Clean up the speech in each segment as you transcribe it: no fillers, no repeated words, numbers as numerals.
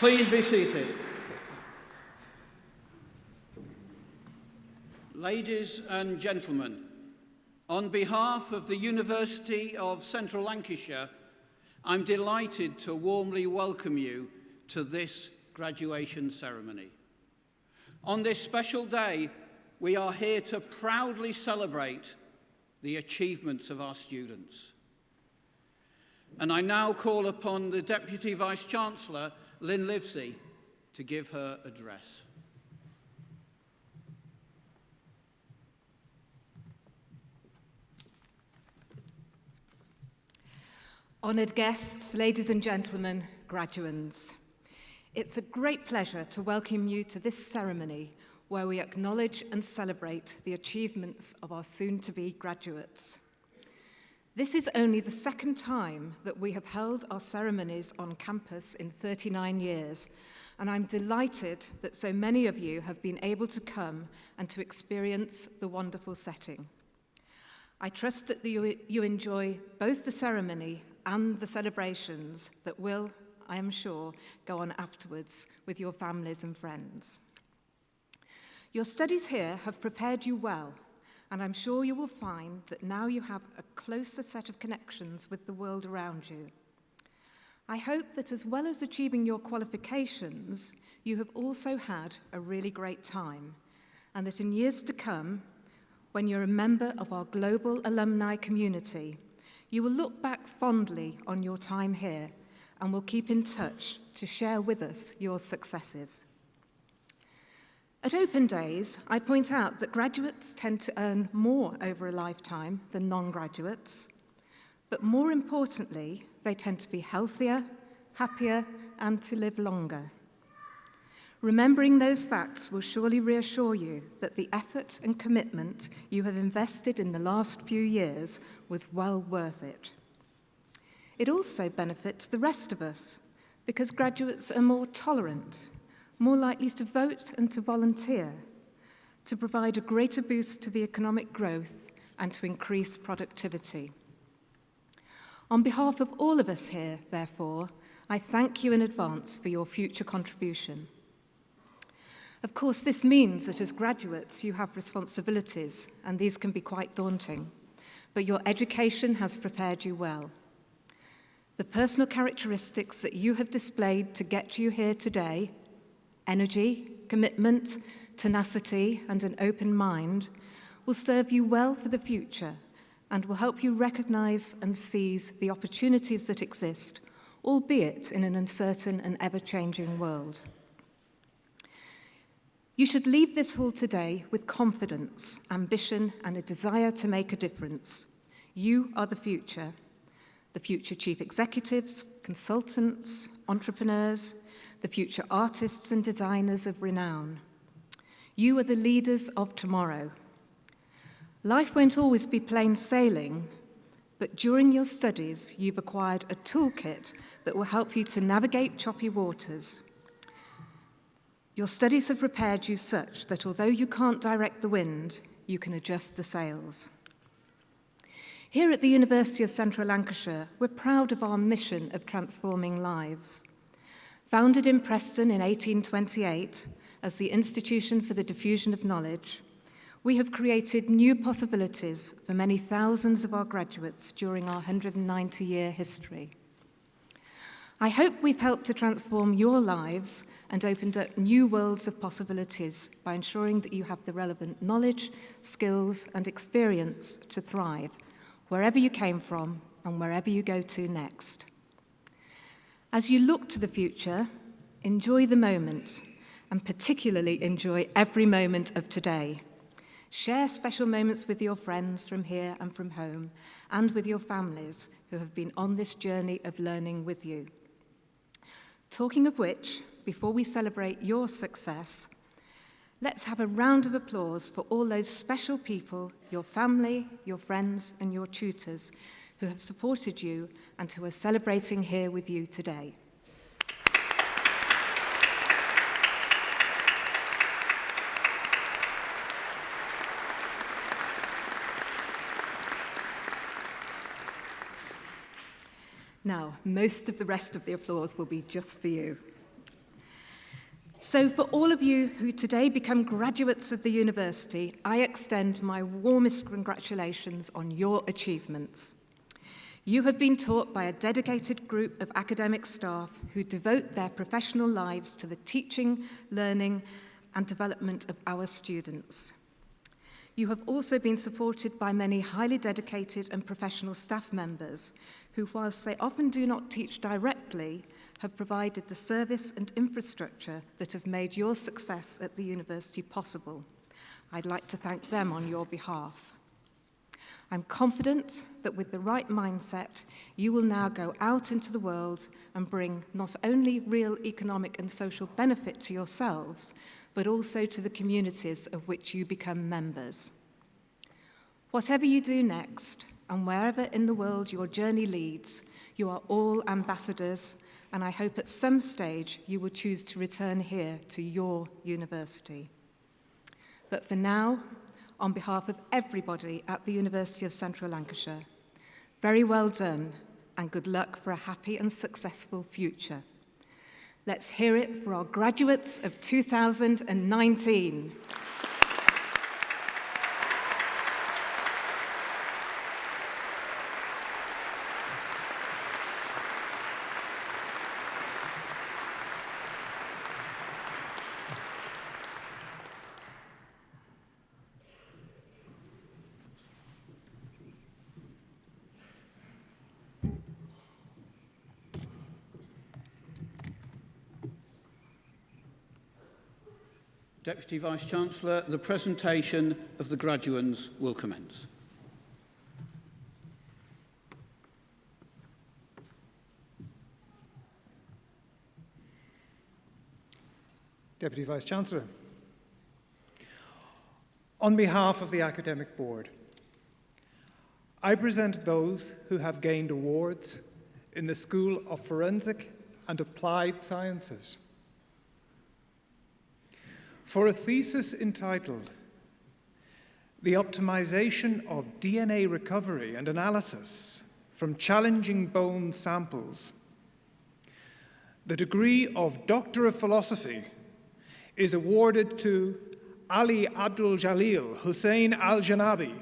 Please be seated. Ladies and gentlemen, on behalf of the University of Central Lancashire, I'm delighted to warmly welcome you to this graduation ceremony. On this special day, we are here to proudly celebrate the achievements of our students. And I now call upon the Deputy Vice-Chancellor, Lynn Livesey, to give her address. Honoured guests, ladies and gentlemen, graduands, it's a great pleasure to welcome you to this ceremony where we acknowledge and celebrate the achievements of our soon-to-be graduates. This is only the second time that we have held our ceremonies on campus in 39 years, and I'm delighted that so many of you have been able to come and to experience the wonderful setting. I trust that you enjoy both the ceremony and the celebrations that will, I am sure, go on afterwards with your families and friends. Your studies here have prepared you well, and I'm sure you will find that now you have a closer set of connections with the world around you. I hope that as well as achieving your qualifications, you have also had a really great time, and that in years to come, when you're a member of our global alumni community, you will look back fondly on your time here and will keep in touch to share with us your successes. At Open Days, I point out that graduates tend to earn more over a lifetime than non-graduates, but more importantly, they tend to be healthier, happier, and to live longer. Remembering those facts will surely reassure you that the effort and commitment you have invested in the last few years was well worth it. It also benefits the rest of us because graduates are more tolerant, more likely to vote and to volunteer, to provide a greater boost to the economic growth and to increase productivity. On behalf of all of us here, therefore, I thank you in advance for your future contribution. Of course, this means that as graduates, you have responsibilities, and these can be quite daunting, but your education has prepared you well. The personal characteristics that you have displayed to get you here today, energy, commitment, tenacity, and an open mind, will serve you well for the future and will help you recognize and seize the opportunities that exist, albeit in an uncertain and ever-changing world. You should leave this hall today with confidence, ambition, and a desire to make a difference. You are the future chief executives, consultants, entrepreneurs, the future artists and designers of renown. You are the leaders of tomorrow. Life won't always be plain sailing, but during your studies, you've acquired a toolkit that will help you to navigate choppy waters. Your studies have prepared you such that although you can't direct the wind, you can adjust the sails. Here at the University of Central Lancashire, we're proud of our mission of transforming lives. Founded in Preston in 1828 as the Institution for the Diffusion of Knowledge, we have created new possibilities for many thousands of our graduates during our 190-year history. I hope we've helped to transform your lives and opened up new worlds of possibilities by ensuring that you have the relevant knowledge, skills, and experience to thrive, wherever you came from and wherever you go to next. As you look to the future, enjoy the moment, and particularly enjoy every moment of today. Share special moments with your friends from here and from home, and with your families who have been on this journey of learning with you. Talking of which, before we celebrate your success, let's have a round of applause for all those special people, your family, your friends, and your tutors who have supported you and who are celebrating here with you today. Now, most of the rest of the applause will be just for you. So for all of you who today become graduates of the university, I extend my warmest congratulations on your achievements. You have been taught by a dedicated group of academic staff who devote their professional lives to the teaching, learning, and development of our students. You have also been supported by many highly dedicated and professional staff members who, whilst they often do not teach directly, have provided the service and infrastructure that have made your success at the university possible. I'd like to thank them on your behalf. I'm confident that with the right mindset, you will now go out into the world and bring not only real economic and social benefit to yourselves, but also to the communities of which you become members. Whatever you do next, and wherever in the world your journey leads, you are all ambassadors, and I hope at some stage you will choose to return here to your university. But for now, on behalf of everybody at the University of Central Lancashire, very well done and good luck for a happy and successful future. Let's hear it for our graduates of 2019. Deputy Vice-Chancellor, the presentation of the graduands will commence. Deputy Vice-Chancellor, on behalf of the Academic Board, I present those who have gained awards in the School of Forensic and Applied Sciences. For a thesis entitled The Optimization of DNA Recovery and Analysis from Challenging Bone Samples, the degree of Doctor of Philosophy is awarded to Ali Abdul Jalil Hussein Al-Janabi.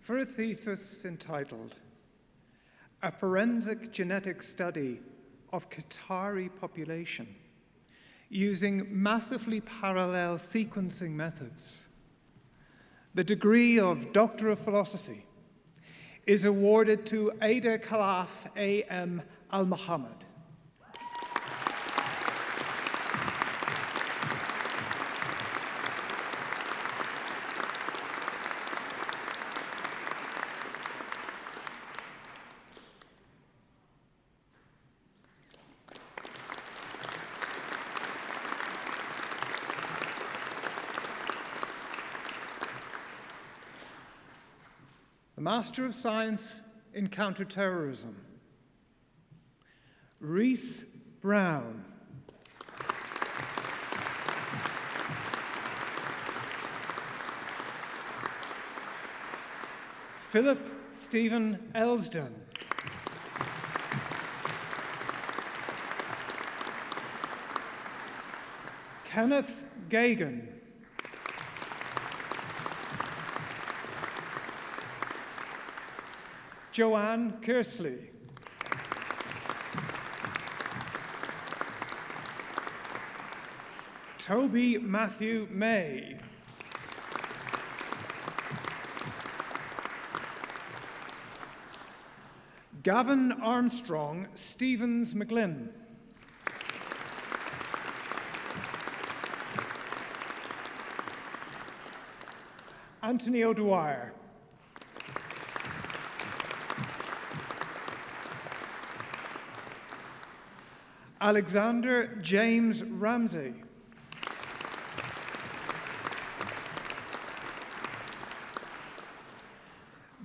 For a thesis entitled A Forensic Genetic Study of Qatari Population Using Massively Parallel Sequencing Methods, the degree of Doctor of Philosophy is awarded to Ada Khalaf A.M. Al-Muhammad. The Master of Science in Counterterrorism, Rhys Brown. Philip Stephen Elsden. Kenneth Gagan. Joanne Kersley. Toby Matthew May. Gavin Armstrong Stevens McGlynn. Anthony O'Dwyer. Alexander James Ramsey.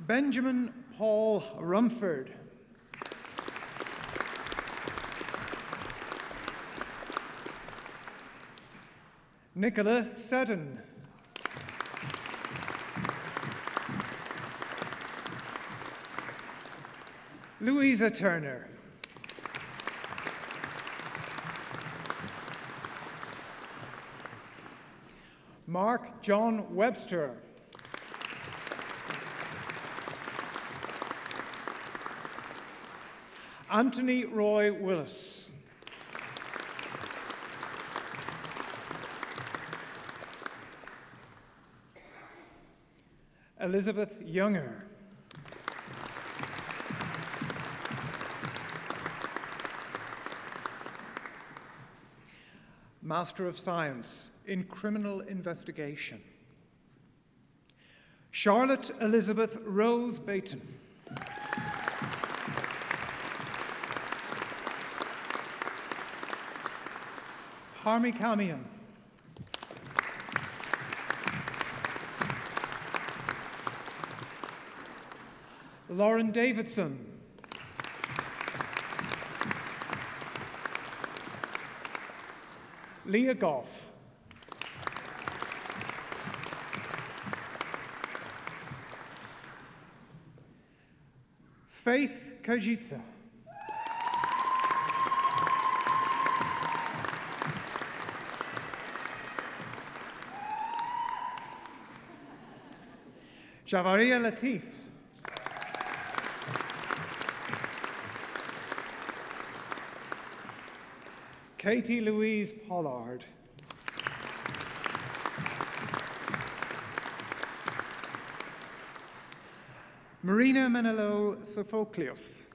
Benjamin Paul Rumford. Nicola Seddon. Louisa Turner. Mark John Webster. Anthony Roy Willis. Elizabeth Younger. Master of Science in Criminal Investigation. Charlotte Elizabeth Rose Bayton. Harmy Kamian. Lauren Davidson. Leah Goff. Faith Kajitsa. Javaria Latif. Katie Louise Pollard. Marina Menelo Sophocleos.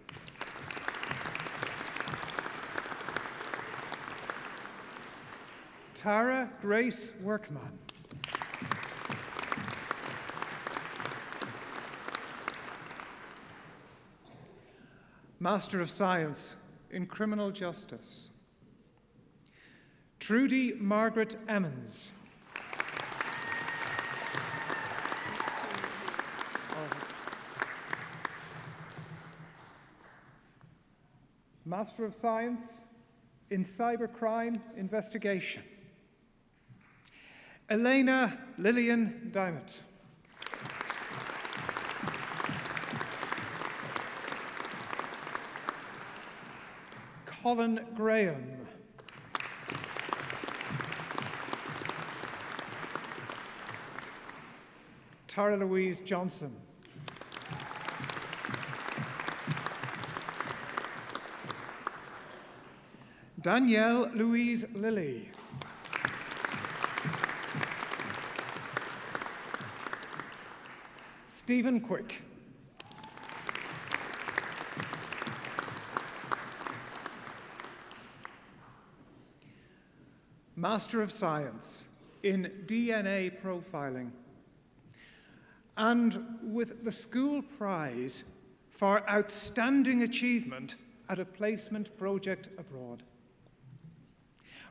Tara Grace Workman. Master of Science in Criminal Justice. Trudy Margaret Emmons. Master of Science in Cybercrime Investigation. Elena Lillian Diamond. Colin Graham. Tara Louise Johnson. Danielle Louise Lilly. Stephen Quick. Master of Science in DNA Profiling, and with the school prize for outstanding achievement at a placement project abroad.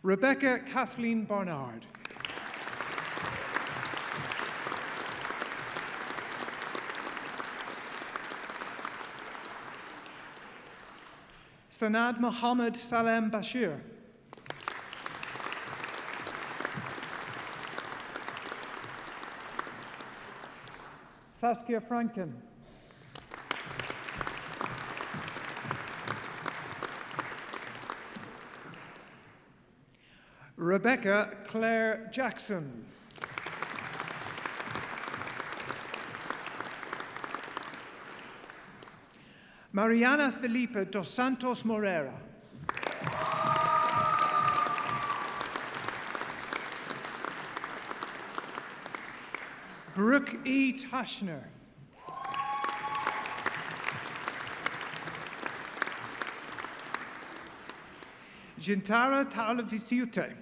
Rebecca Kathleen Barnard. Sanad Mohammed Salem Bashir. Saskia Franken. Rebecca Claire Jackson. Mariana Felipe dos Santos Moreira. Brooke E. Tashner. Gintara Taulafisiute.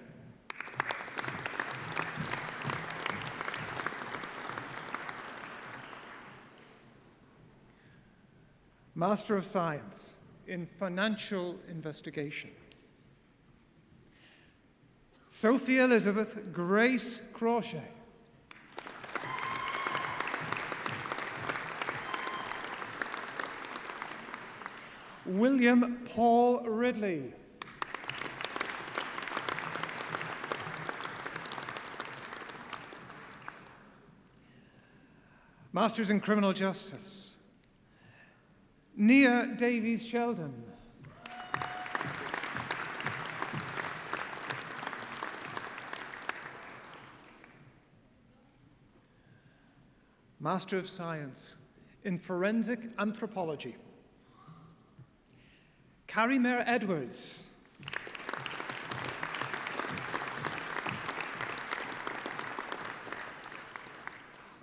Master of Science in Financial Investigation. Sophie Elizabeth Grace Crochet. William Paul Ridley. Masters in Criminal Justice, Nia Davies Sheldon. Master of Science in Forensic Anthropology, Carrie Mare Edwards.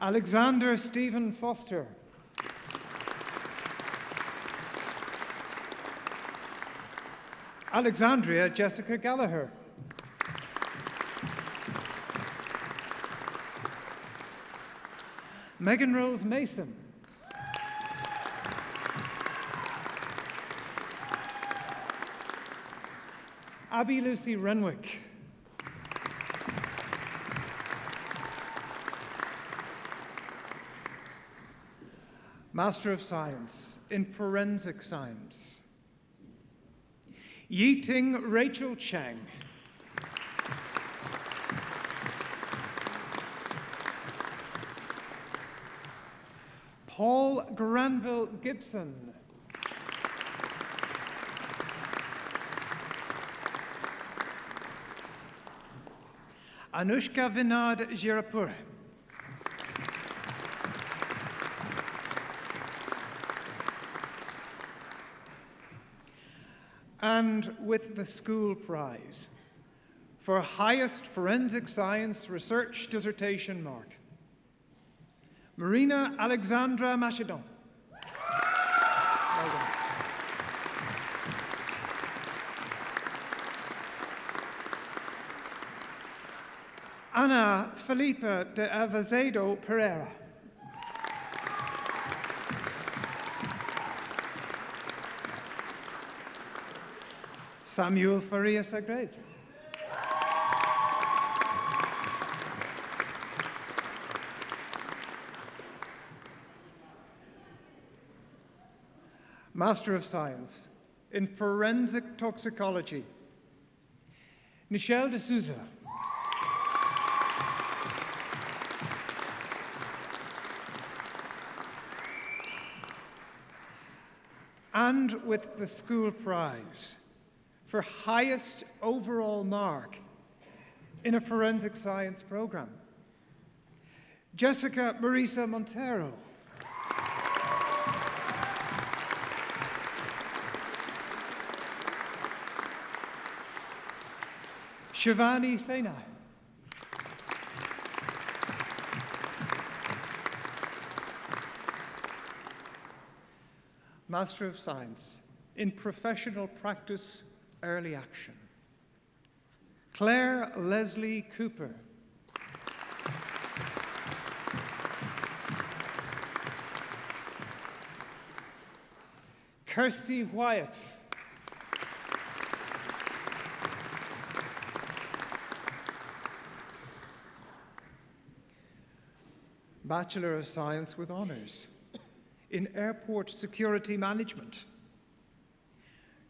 Alexander Stephen Foster. Alexandria Jessica Gallagher. Megan Rose Mason. Abby Lucy Renwick. Master of Science in Forensic Science, Yiting Rachel Cheng. Paul Granville Gibson. Anushka Vinod Girapur. And with the school prize for highest forensic science research dissertation mark, Marina Alexandra Machedon. Well done. Ana Felipa de Avazedo Pereira. Samuel Farias Agres. Master of Science in Forensic Toxicology, Michelle de Souza. And with the school prize for highest overall mark in a forensic science program, Jessica Marisa Montero. Shivani Sena. Master of Science in Professional Practice Early Action, Claire Leslie Cooper. Kirsty Wyatt. Bachelor of Science with Honours in Airport Security Management,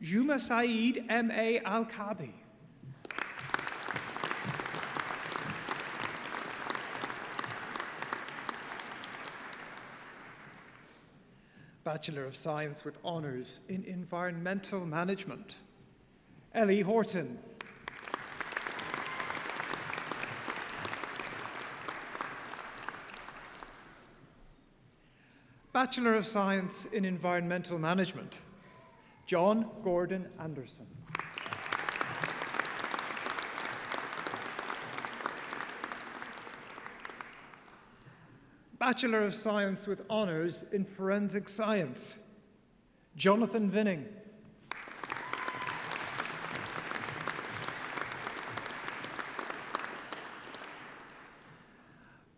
Juma Saeed M.A. Al-Kabi. Bachelor of Science with Honours in Environmental Management, Ellie Horton. Bachelor of Science in Environmental Management, John Gordon Anderson. Bachelor of Science with Honours in Forensic Science, Jonathan Vinning.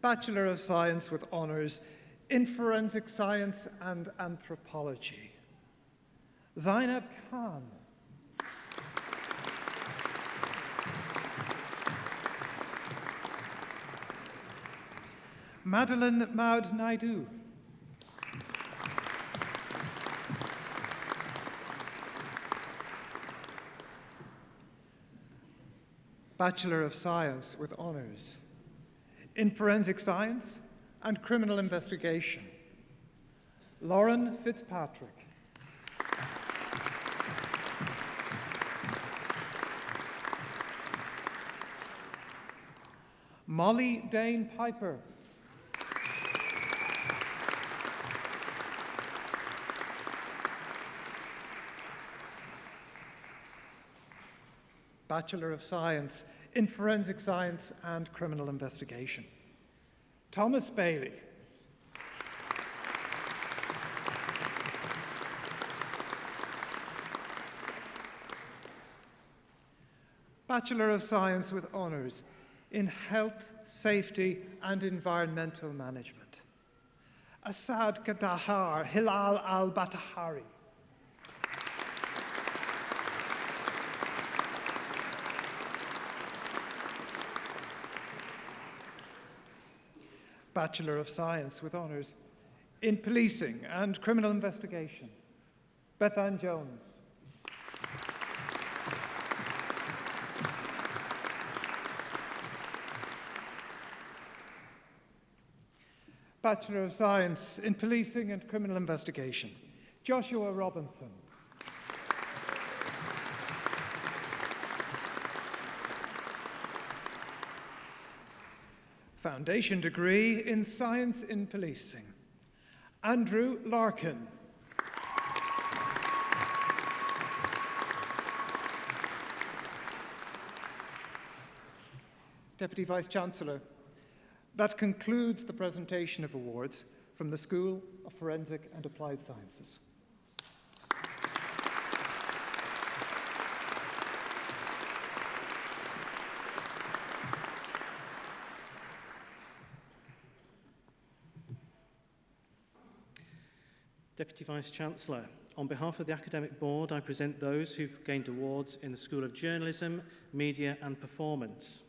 Bachelor of Science with Honours in Forensic Science and Anthropology, Zainab Khan. Madeline Maud Naidu. Bachelor of Science with Honours in Forensic Science and Criminal Investigation. Lauren Fitzpatrick. Molly Dane Piper. Bachelor of Science in Forensic Science and Criminal Investigation. Thomas Bailey. Bachelor of Science with Honours in Health, Safety and Environmental Management. Asad Kadahar Hilal Al-Batahari. Bachelor of Science with Honours in Policing and Criminal Investigation. Bethan Jones. Bachelor of Science in Policing and Criminal Investigation. Joshua Robinson. Foundation degree in Science in Policing. Andrew Larkin. Deputy Vice-Chancellor, that concludes the presentation of awards from the School of Forensic and Applied Sciences. Deputy Vice-Chancellor, on behalf of the Academic Board, I present those who've gained awards in the School of Journalism, Media and Performance.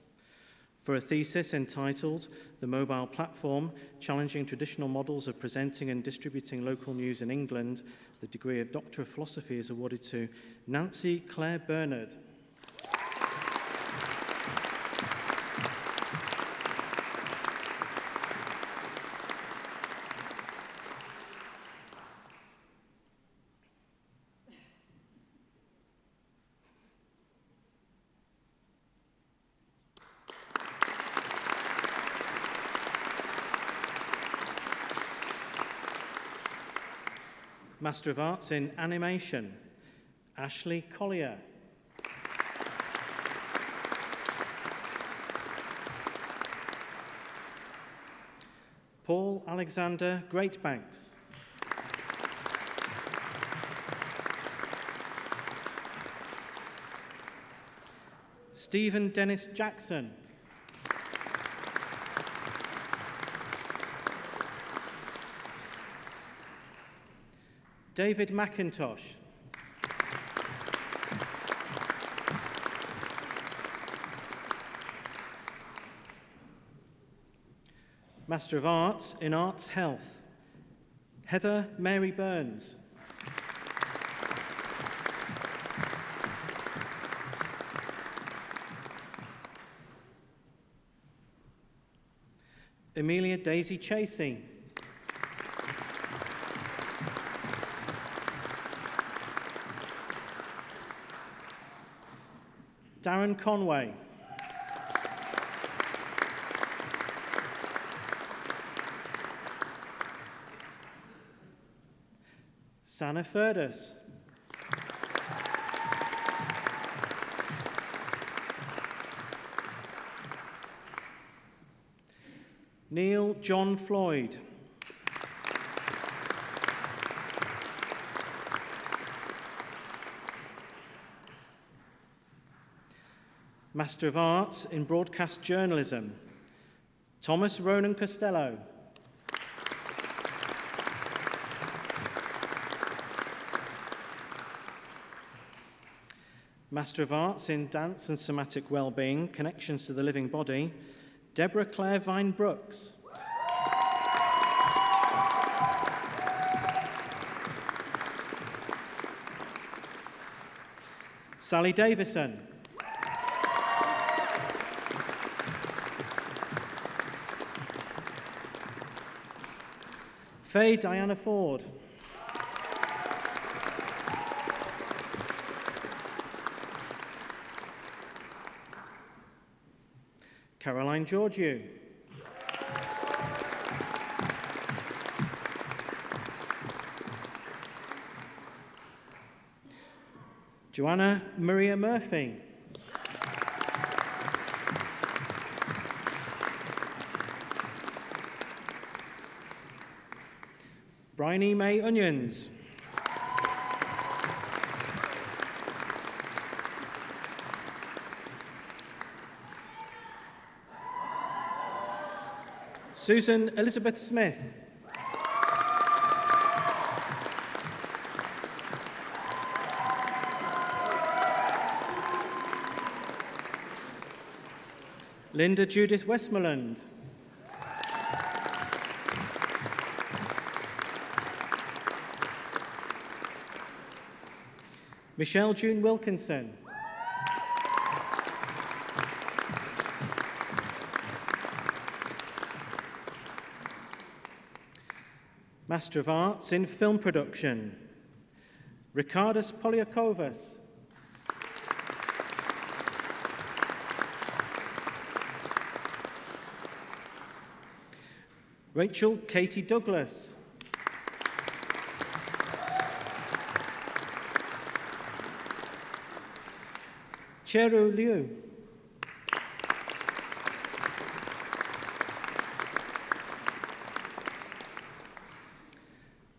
For a thesis entitled The Mobile Platform, Challenging Traditional Models of Presenting and Distributing Local News in England, the degree of Doctor of Philosophy is awarded to Nancy Claire Bernard. Master of Arts in Animation, Ashley Collier. Paul Alexander Greatbanks. Stephen Dennis Jackson. David McIntosh. Master of Arts in Arts Health, Heather Mary Burns. Amelia Daisy Chasey. Darren Conway. Sana Furdus. Neil John Floyd. Master of Arts in Broadcast Journalism, Thomas Ronan Costello. Master of Arts in Dance and Somatic Wellbeing, Connections to the Living Body, Deborah Claire Vine-Brooks. Sally Davison. Faye Diana Ford. Caroline Georgiou. Joanna Maria Murphy. Bryony May Onions. Susan Elizabeth Smith. Linda Judith Westmoreland. Michelle June Wilkinson. Master of Arts in Film Production, Ricardas Poliakovas. Rachel Katie Douglas. Cheru Liu.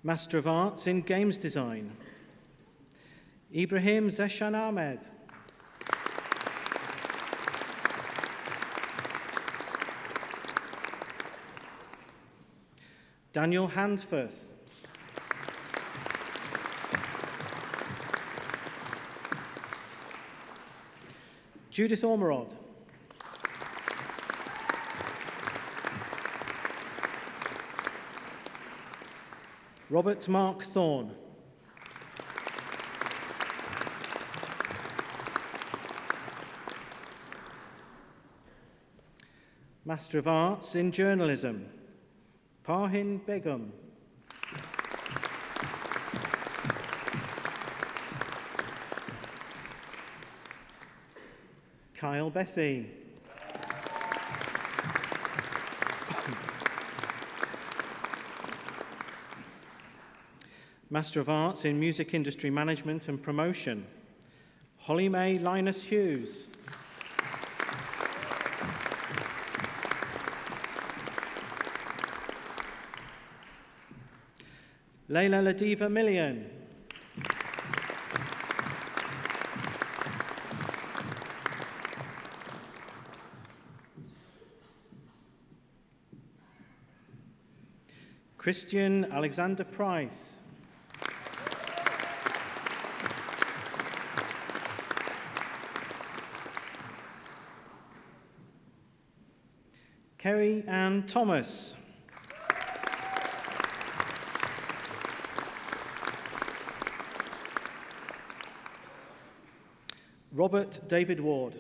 Master of Arts in Games Design, Ibrahim Zeshan Ahmed. Daniel Handforth. Judith Ormerod. Robert Mark Thorne. Master of Arts in Journalism, Parhin Begum. Kyle Bessie. Master of Arts in Music Industry Management and Promotion, Holly Mae Linus Hughes. Leila Ladiva Million. Christian Alexander Price. Kerry Ann Thomas. Robert David Ward.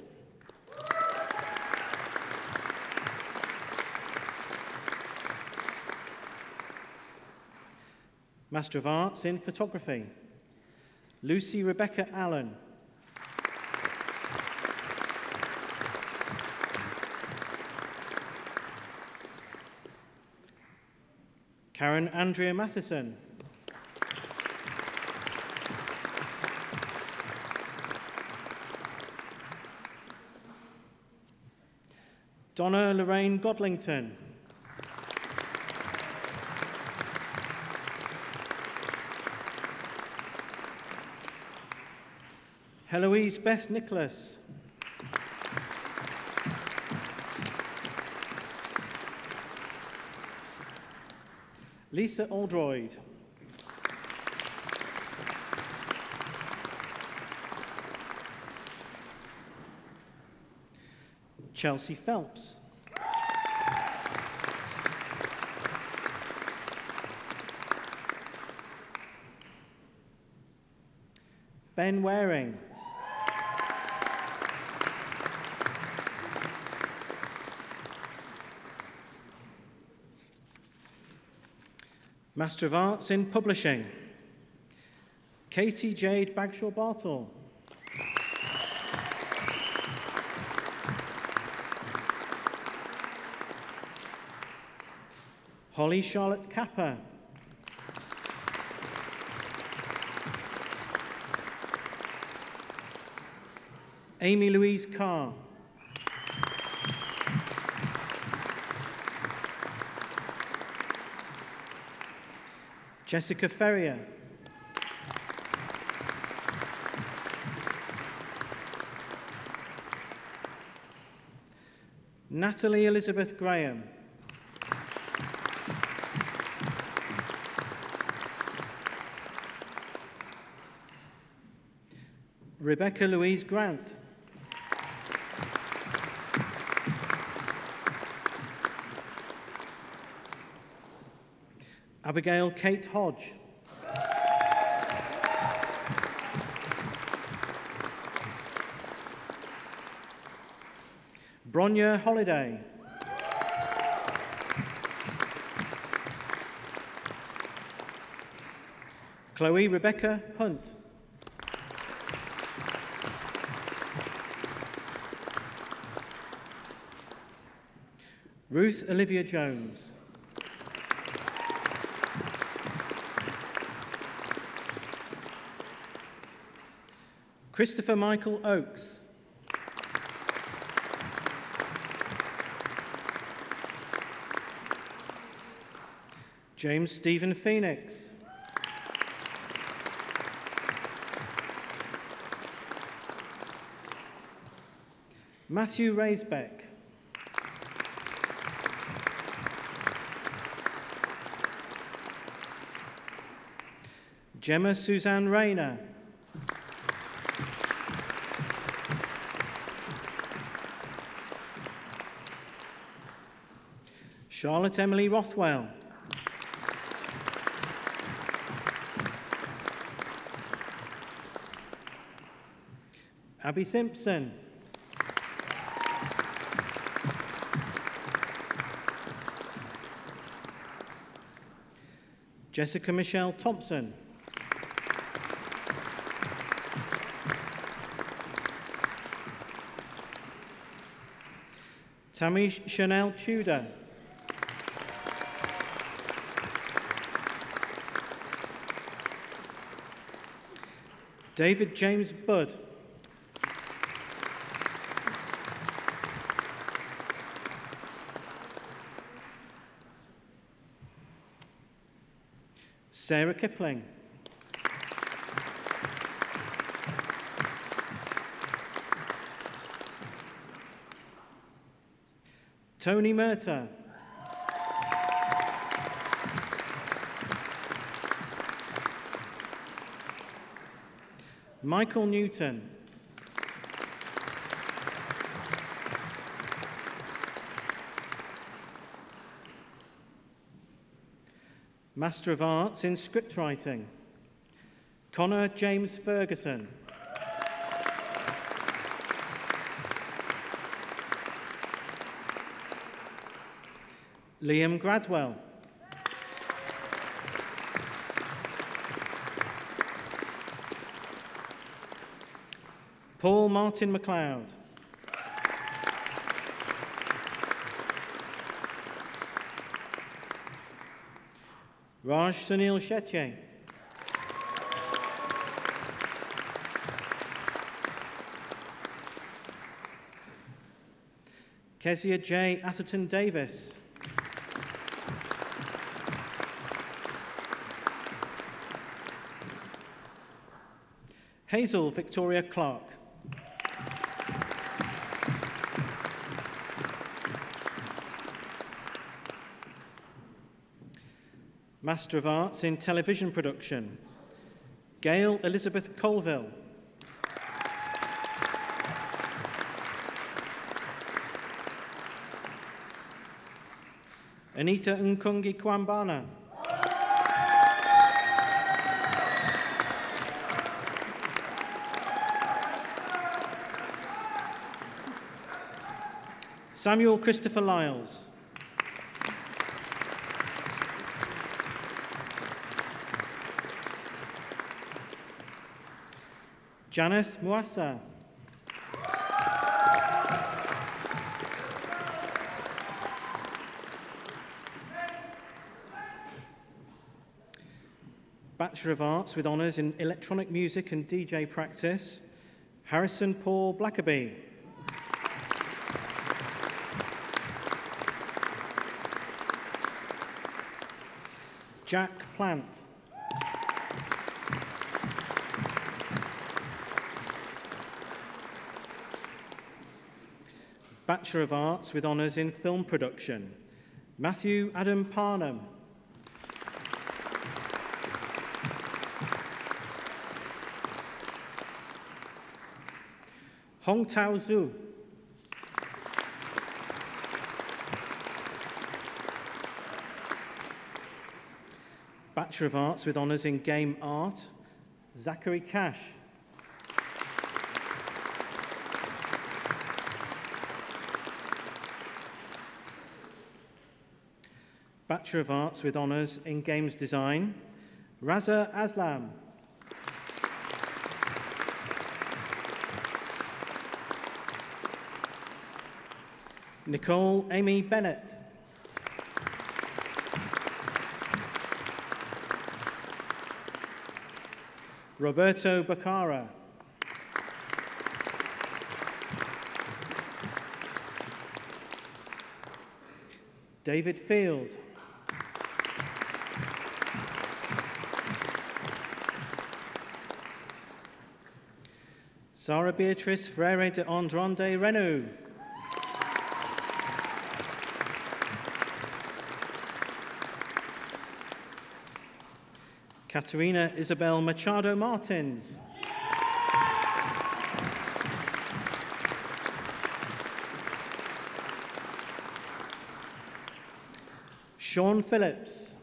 Master of Arts in Photography, Lucy Rebecca Allen. Karen Andrea Matheson. Donna Lorraine Godlington. Heloise Beth Nicholas. Lisa Aldroyd. Chelsea Phelps. Ben Waring. Master of Arts in Publishing, Katie Jade Bagshaw-Bartle. Holly Charlotte Capper. Amy Louise Carr. Jessica Ferrier. Natalie Elizabeth Graham. Rebecca Louise Grant. Abigail Kate Hodge. Bronya Holiday. Chloe Rebecca Hunt. Ruth Olivia Jones. Christopher Michael Oakes. James Stephen Phoenix. Matthew Raisbeck. Gemma Suzanne Rayner. Charlotte Emily Rothwell. Abby Simpson. Jessica Michelle Thompson. Tammy Chanel Tudor. David James Budd. Sarah Kipling. Tony Murta. Michael Newton. Master of Arts in Scriptwriting, Connor James Ferguson. Liam Gradwell. Paul Martin MacLeod. Raj Sunil Shetye. Kezia J. Atherton Davis. Hazel Victoria Clark. Master of Arts in Television Production, Gail Elizabeth Colville. Anita Nkungi Kwambana. Samuel Christopher Lyles. Janeth Muasa. Bachelor of Arts with honours in Electronic Music and DJ Practice, Harrison Paul Blackaby. Jack Plant. Bachelor of Arts with honours in Film Production, Matthew Adam Parnham. Hong Tao Zhu. Bachelor of Arts with honours in Game Art, Zachary Cash. Bachelor of Arts with honours in Games Design, Raza Aslam. Nicole Amy Bennett. Roberto Baccara. David Field. Sarah Beatrice Freire de Andrande Renou. Katerina Isabel Machado Martins. Sean Phillips.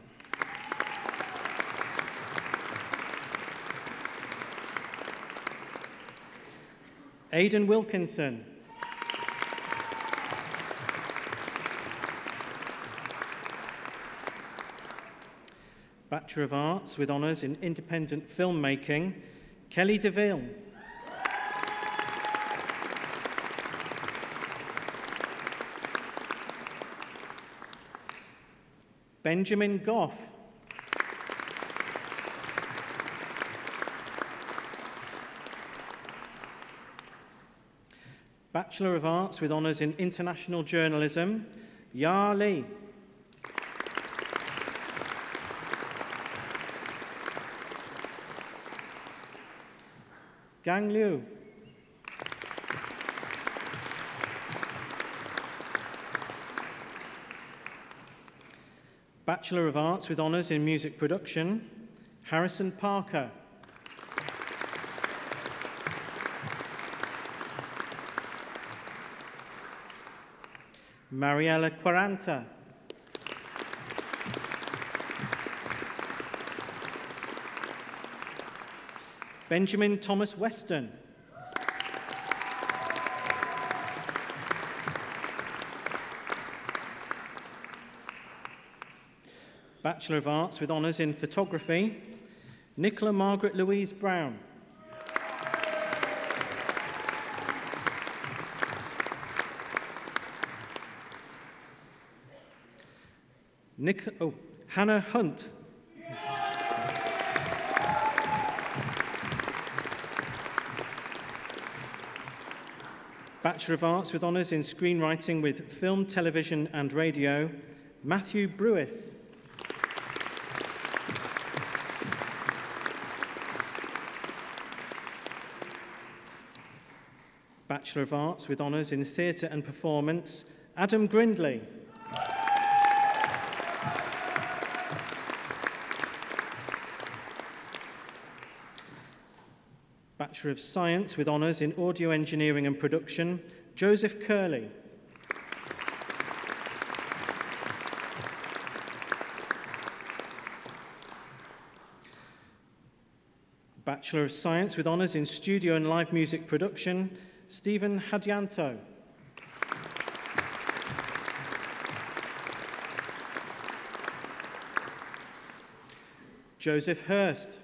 Aidan Wilkinson. Bachelor of Arts with honours in Independent Filmmaking, Kelly DeVille. Benjamin Goff. Bachelor of Arts with honours in International Journalism, Ya Li. Gang Liu. Bachelor of Arts with honours in Music Production, Harrison Parker. Mariella Quaranta. Benjamin Thomas Weston. Bachelor of Arts with honours in Photography, Nicola Margaret Louise Brown. Hannah Hunt. Bachelor of Arts with honours in Screenwriting with Film, Television and Radio, Matthew Brewis. Bachelor of Arts with honours in Theatre and Performance, Adam Grindley. Bachelor of Science with honours in Audio Engineering and Production, Joseph Curley. Bachelor of Science with honours in Studio and Live Music Production, Stephen Hadianto. Joseph Hurst.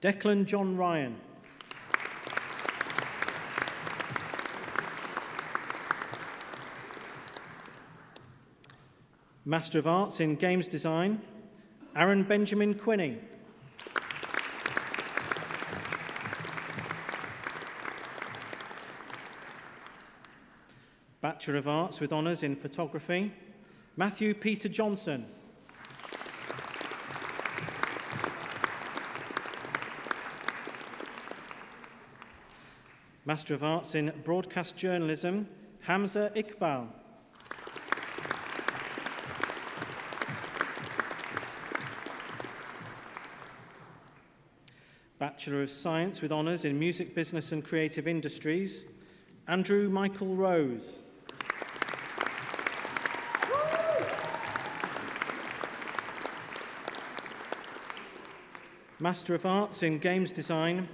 Declan John Ryan. Master of Arts in Games Design, Aaron Benjamin Quinney. Bachelor of Arts with Honours in Photography, Matthew Peter Johnson. Master of Arts in Broadcast Journalism, Hamza Iqbal. Bachelor of Science with Honours in Music Business and Creative Industries, Andrew Michael Rose. Master of Arts in Games Design,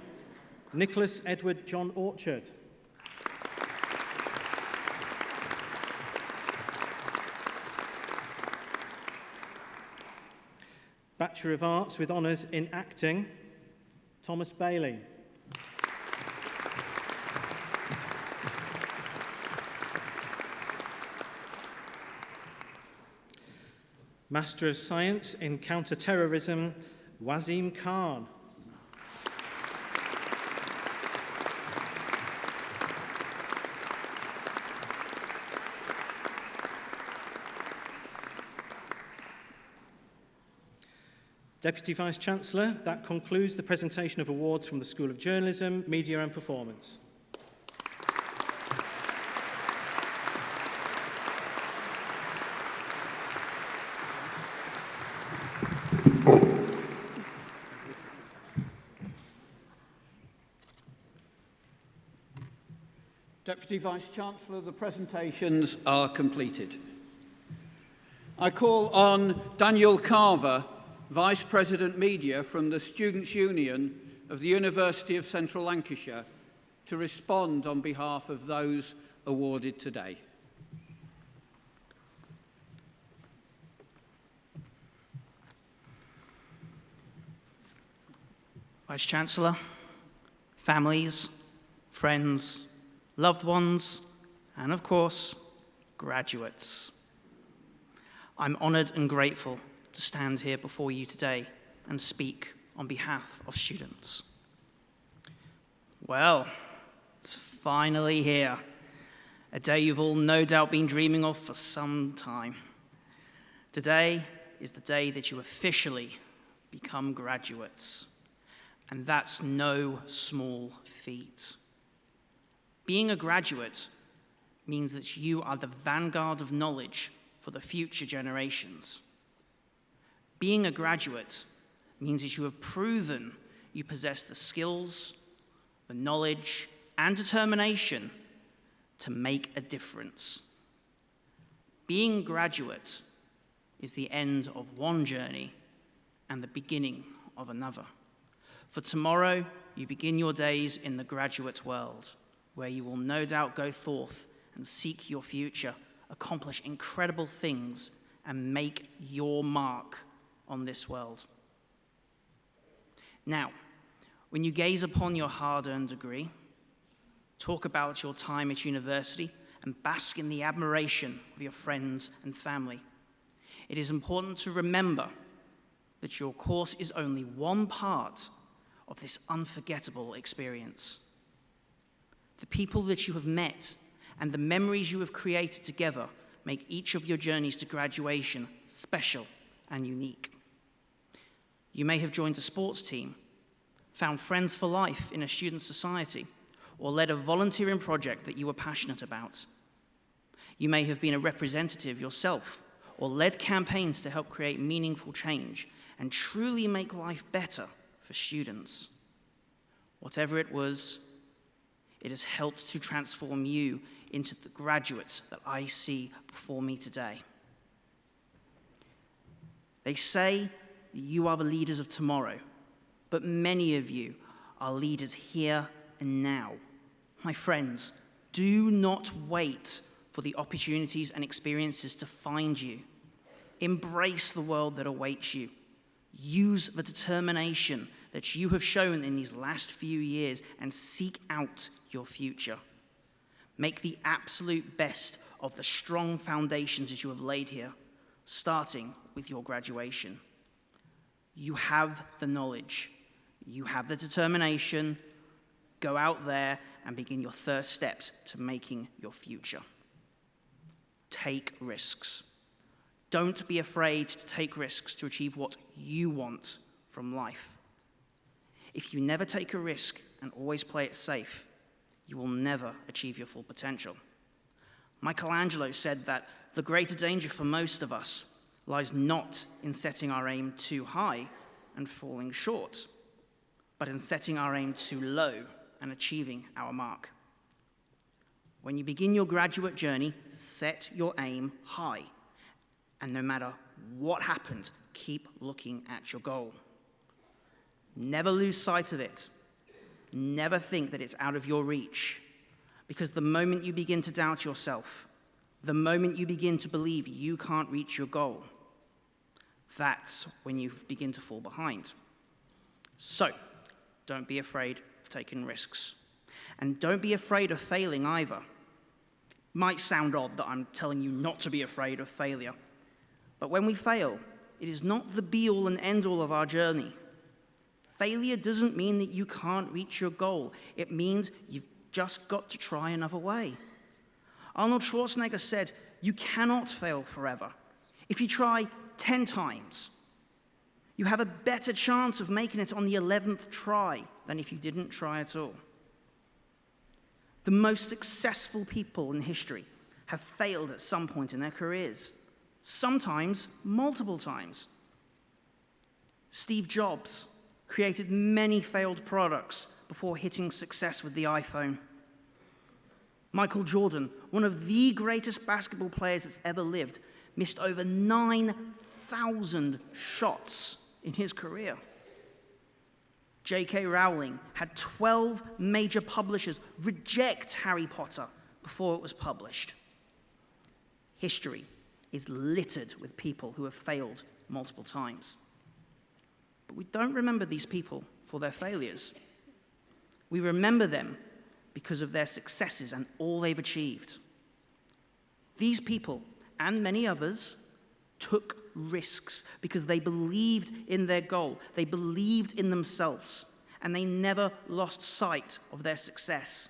Nicholas Edward John Orchard. Bachelor of Arts with Honours in Acting, Thomas Bailey. Master of Science in Counter-Terrorism, Wazim Khan. Deputy Vice-Chancellor, that concludes the presentation of awards from the School of Journalism, Media and Performance. Deputy Vice-Chancellor, the presentations are completed. I call on Daniel Carver, Vice President Media from the Students' Union of the University of Central Lancashire, to respond on behalf of those awarded today. Vice-Chancellor, families, friends, loved ones, and of course, graduates. I'm honoured and grateful to stand here before you today and speak on behalf of students. Well, it's finally here, a day you've all no doubt been dreaming of for some time. Today is the day that you officially become graduates, and that's no small feat. Being a graduate means that you are the vanguard of knowledge for the future generations. Being a graduate means that you have proven you possess the skills, the knowledge, and determination to make a difference. Being graduate is the end of one journey and the beginning of another. For tomorrow, you begin your days in the graduate world, where you will no doubt go forth and seek your future, accomplish incredible things, and make your mark on this world. Now, when you gaze upon your hard-earned degree, talk about your time at university, and bask in the admiration of your friends and family, it is important to remember that your course is only one part of this unforgettable experience. The people that you have met and the memories you have created together make each of your journeys to graduation special and unique. You may have joined a sports team, found friends for life in a student society, or led a volunteering project that you were passionate about. You may have been a representative yourself, or led campaigns to help create meaningful change and truly make life better for students. Whatever it was, it has helped to transform you into the graduates that I see before me today. They say that you are the leaders of tomorrow, but many of you are leaders here and now. My friends, do not wait for the opportunities and experiences to find you. Embrace the world that awaits you. Use the determination that you have shown in these last few years and seek out your future. Make the absolute best of the strong foundations that you have laid here, starting with your graduation. You have the knowledge. You have the determination. Go out there and begin your first steps to making your future. Take risks. Don't be afraid to take risks to achieve what you want from life. If you never take a risk and always play it safe, you will never achieve your full potential. Michelangelo said that the greater danger for most of us lies not in setting our aim too high and falling short, but in setting our aim too low and achieving our mark. When you begin your graduate journey, set your aim high. And no matter what happens, keep looking at your goal. Never lose sight of it. Never think that it's out of your reach. Because the moment you begin to doubt yourself, the moment you begin to believe you can't reach your goal, that's when you begin to fall behind. So, don't be afraid of taking risks. And don't be afraid of failing either. Might sound odd that I'm telling you not to be afraid of failure. But when we fail, it is not the be-all and end-all of our journey. Failure doesn't mean that you can't reach your goal. It means you've just got to try another way. Arnold Schwarzenegger said, you cannot fail forever. If you try 10 times, you have a better chance of making it on the 11th try than if you didn't try at all. The most successful people in history have failed at some point in their careers, sometimes multiple times. Steve Jobs created many failed products before hitting success with the iPhone. Michael Jordan, one of the greatest basketball players that's ever lived, missed over 9,000 shots in his career. J.K. Rowling had 12 major publishers reject Harry Potter before it was published. History is littered with people who have failed multiple times. But we don't remember these people for their failures. We remember them because of their successes and all they've achieved. These people, and many others, took risks because they believed in their goal, they believed in themselves, and they never lost sight of their success.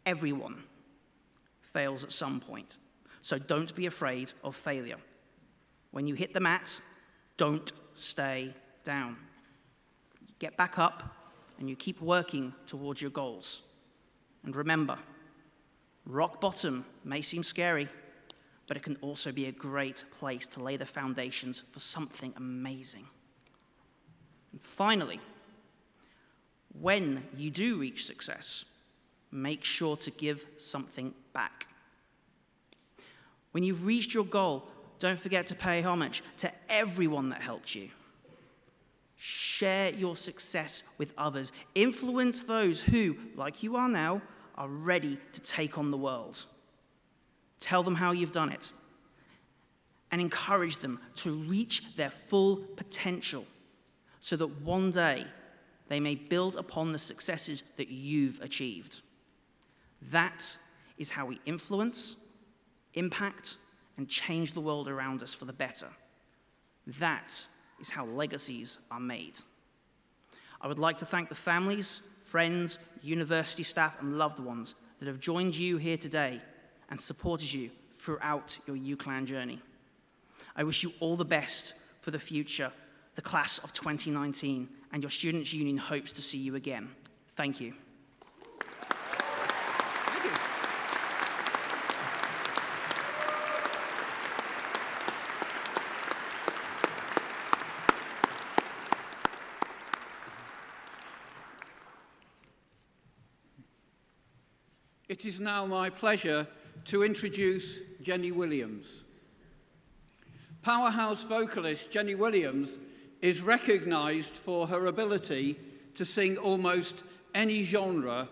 Everyone fails at some point, so don't be afraid of failure. When you hit the mat, don't stay down. Get back up, and you keep working towards your goals. And remember, rock bottom may seem scary, but it can also be a great place to lay the foundations for something amazing. And finally, when you do reach success, make sure to give something back. When you've reached your goal, don't forget to pay homage to everyone that helped you. Share your success with others. Influence those who, like you are now, are ready to take on the world. Tell them how you've done it, and encourage them to reach their full potential so that one day they may build upon the successes that you've achieved. That is how we influence, impact, and change the world around us for the better. That is how legacies are made. I would like to thank the families, friends, university staff, and loved ones that have joined you here today and supported you throughout your UCLan journey. I wish you all the best for the future, the class of 2019, and your Students' Union hopes to see you again. Thank you. It is now my pleasure to introduce Jenny Williams. Powerhouse vocalist Jenny Williams is recognized for her ability to sing almost any genre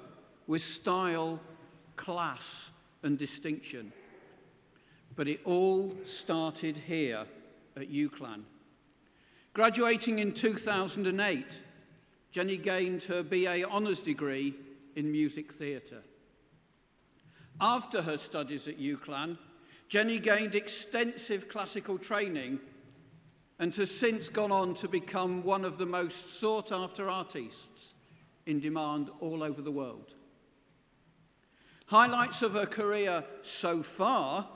with style, class, and distinction. But it all started here at UCLan. Graduating in 2008, Jenny gained her BA Honours degree in music theatre. After her studies at UCLan, Jenny gained extensive classical training and has since gone on to become one of the most sought-after artists in demand all over the world. Highlights of her career so far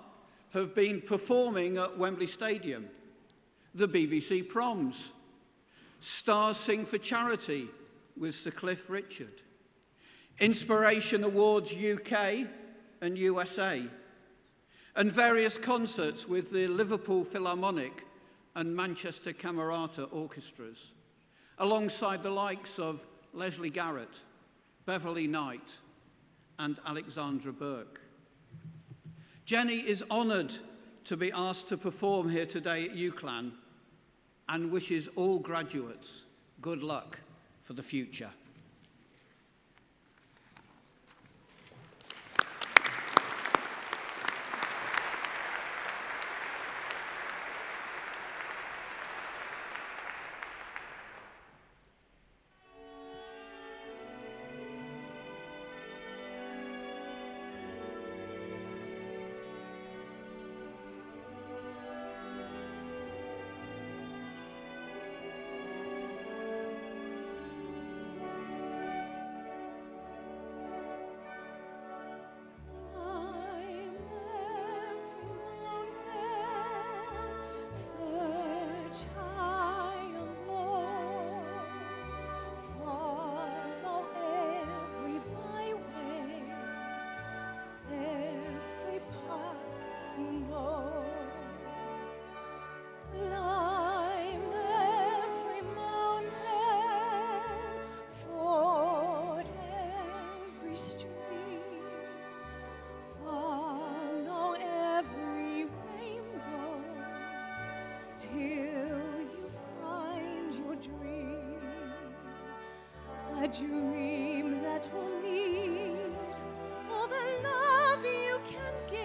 have been performing at Wembley Stadium, the BBC Proms, Stars Sing for Charity with Sir Cliff Richard, Inspiration Awards UK and USA, and various concerts with the Liverpool Philharmonic and Manchester Camerata orchestras, alongside the likes of Leslie Garrett, Beverly Knight, and Alexandra Burke. Jenny is honoured to be asked to perform here today at UCLan and wishes all graduates good luck for the future. A dream that will need all the love you can give.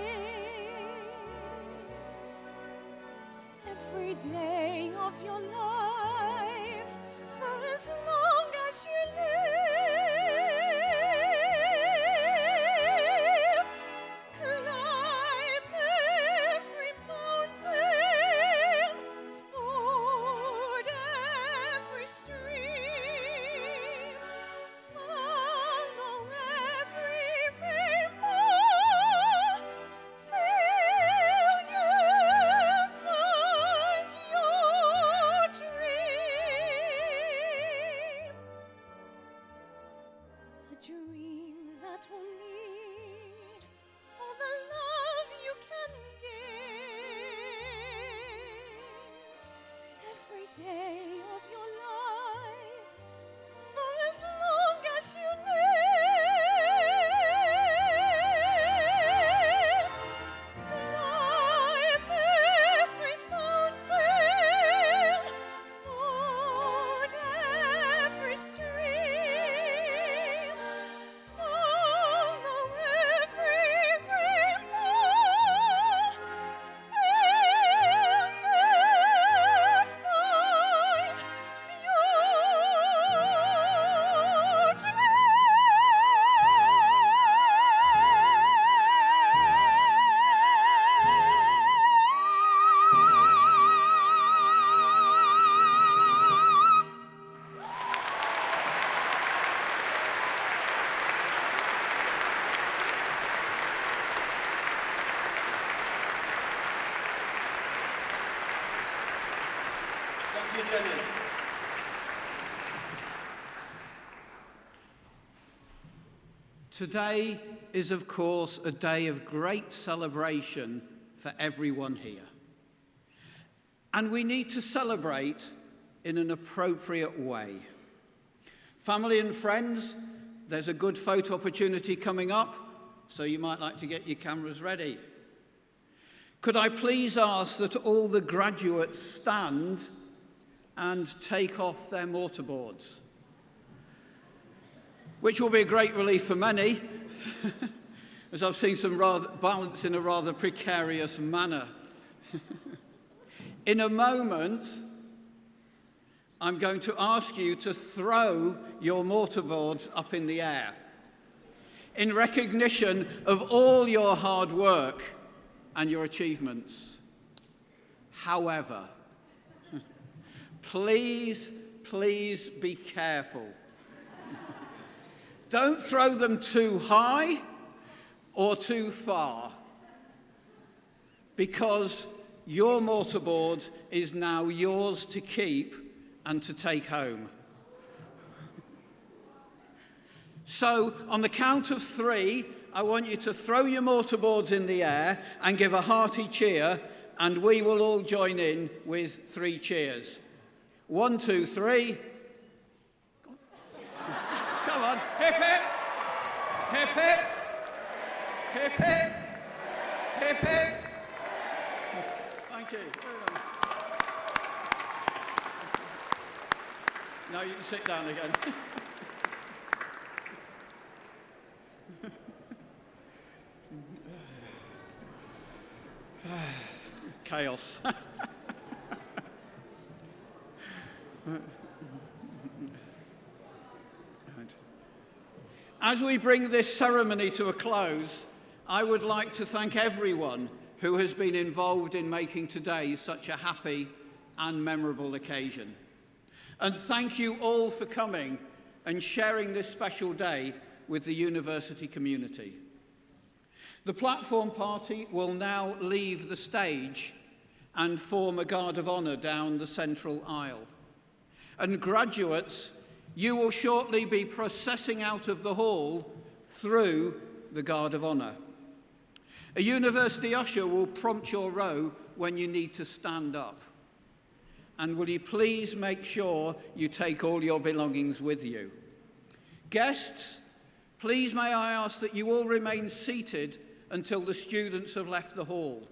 Every day of your life, for as long as you live, climb every mountain, ford every stream, follow every rainbow, till you find your dream. A dream that will need all the love you can give. Every day of your life, for as long as you live, climb every mountain, ford every stream, follow every rainbow, till you find your dream. Thank you, Jenny. Today is, of course, a day of great celebration for everyone here. And we need to celebrate in an appropriate way. Family and friends, there's a good photo opportunity coming up, so you might like to get your cameras ready. Could I please ask that all the graduates stand and take off their mortarboards, which will be a great relief for many, as I've seen some rather balance in a rather precarious manner. In a moment, I'm going to ask you to throw your mortarboards up in the air in recognition of all your hard work and your achievements. However, please be careful. Don't throw them too high or too far, because your mortarboard is now yours to keep and to take home. So, on the count of 3, I want you to throw your mortarboards in the air and give a hearty cheer, and we will all join in with 3 cheers. 1, 2, 3. Come on. Hip, hip. Hip, hip. Hip, hip. Hip, hip. Thank you. Now you can sit down again. Chaos. As we bring this ceremony to a close, I would like to thank everyone who has been involved in making today such a happy and memorable occasion. And thank you all for coming and sharing this special day with the university community. The platform party will now leave the stage and form a guard of honour down the central aisle. And graduates, you will shortly be processing out of the hall through the guard of honour. A university usher will prompt your row when you need to stand up. And will you please make sure you take all your belongings with you. Guests, please may I ask that you all remain seated until the students have left the hall.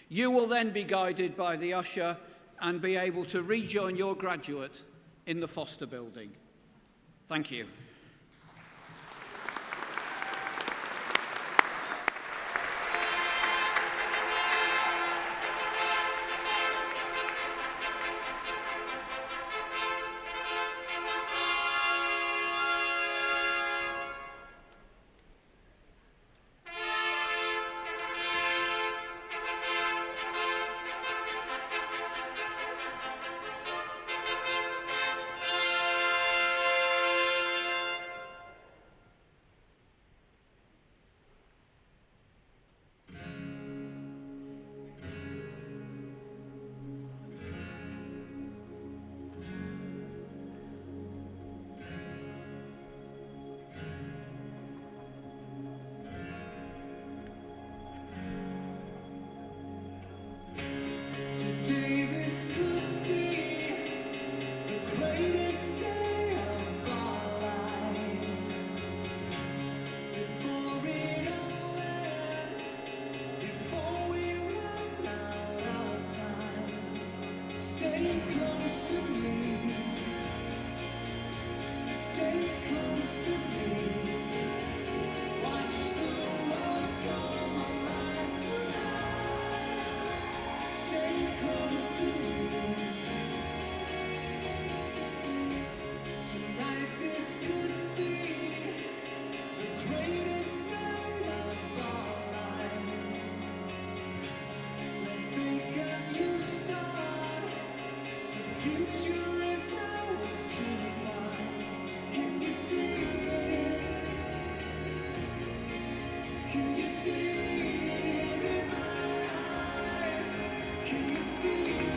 You will then be guided by the usher and be able to rejoin your graduate in the Foster building. Thank you. Today this could be the greatest day of our lives. Before it all ends, before we run out of time, stay close to me. Stay close to me. Watch the world come alive tonight. Stay close to me. Tonight this could be the greatest night of our lives. Let's make a new start. The future is ours to find. Can you see it? Can you see it in my eyes? Can you feel it?